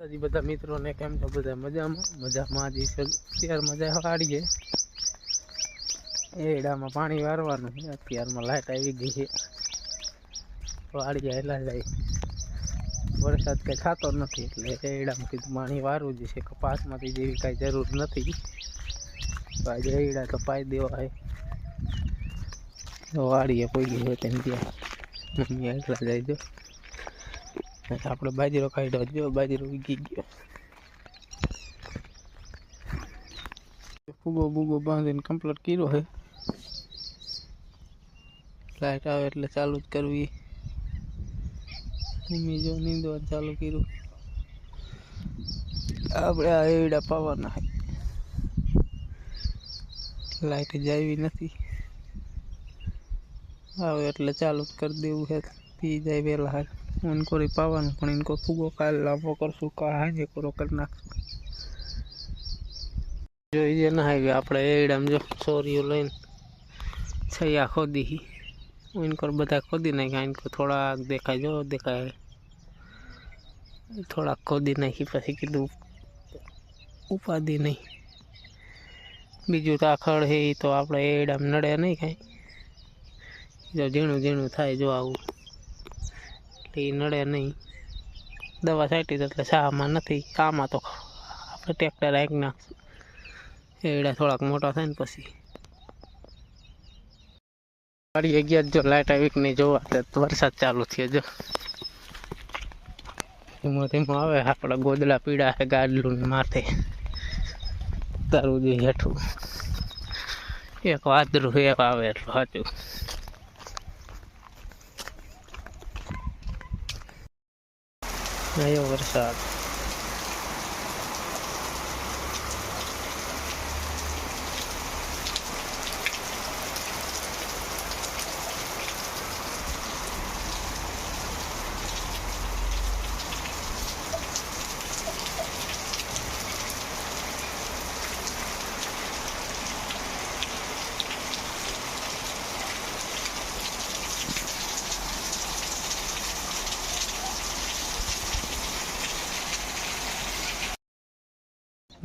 હજી બધા મિત્રોને કેમ છો? બધા મજામાં જ છે. અત્યારે મજા વાળીએ એડામાં પાણી વારવાનું છે. અત્યારમાં લાઈટ આવી ગઈ છે. વાળી એટલા જાય વરસાદ કંઈ થતો નથી એટલે એડામાં કીધું પાણી વારવું જ છે. કપાસમાંથી જેવી કાંઈ જરૂર નથી. આજે એડા તો પાઈ દેવા વાળીએ કોઈ ગઈ હોય તેમ ત્યાં મમ્મી એટલા જાય જો આપણે બાજરો કાઢ્યો જો બાજરો ઉગી ગયો. ફૂગો બૂગો બાંધીને કમ્પ્લીટ કર્યો છે. લાઈટ આવે એટલે ચાલુ જ કરવી. મમ્મી જો નીંદવા ચાલુ કર્યું. આપણે આ એડા પાવાના છે. લાઈટ જ આવી નથી. આવે એટલે ચાલુ જ કરી દેવું છે. પી જાય વહેલા હાલ ઇનકોરી પાવાનું પણ ઇનકો ફૂગો કાલ લાંબો કરશું કાલ હાજે કરો કરી નાખશું. જોઈએ ના આવી આપણે એડામાં જો સોરીઓ લઈને છૈયા ખોદી ઇનકોર બધા ખોદી નાખ્યા. ઇનકો થોડાક દેખાય જો દેખાય થોડાક ખોદી નાખી પછી કીધું ઉપાધિ નહીં. બીજું તાખડ છે એ તો આપણે એડામાં નડે નહીં કાંઈ. જો ઝીણું ઝીણું થાય જો આવું એટલે એ નડે નહીં. દવા છાંટી એટલે શામાં નથી. આમાં તો આપણે ટ્રેક્ટર રાખી નાખશું. એડા થોડાક મોટા થાય ને પછી વાળી ગયા. જો લાઈટ આવી કે નહીં જોવા એટલે વરસાદ ચાલુ થયો જો ધીમો ધીમો આવે. આપણા ગોદડા પીડા છે ગાડલું માથે તારું જે હેઠું એક વાદરું આવે એટલું સાચું. આવ્યો વરસાદ.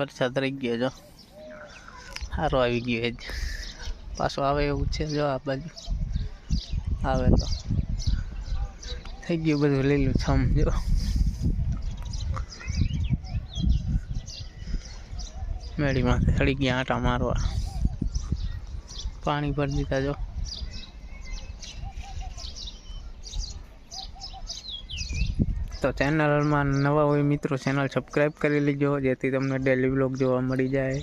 વરસાદ રહી ગયો જો સારો આવી ગયો જ પાછો આવે એવું છે. જો આ બાજુ આવે તો થઈ ગયું બધું લીલું છમ. જો મેળીમાંથી ચડી ગયા આટા મારવા. પાણી ભરી દીધા જો. તો ચેનલમાં નવા હોય મિત્રો ચેનલ સબસ્ક્રાઈબ કરી લેજો જેથી તમને ડેલી વ્લોગ જોવા મળી જાય.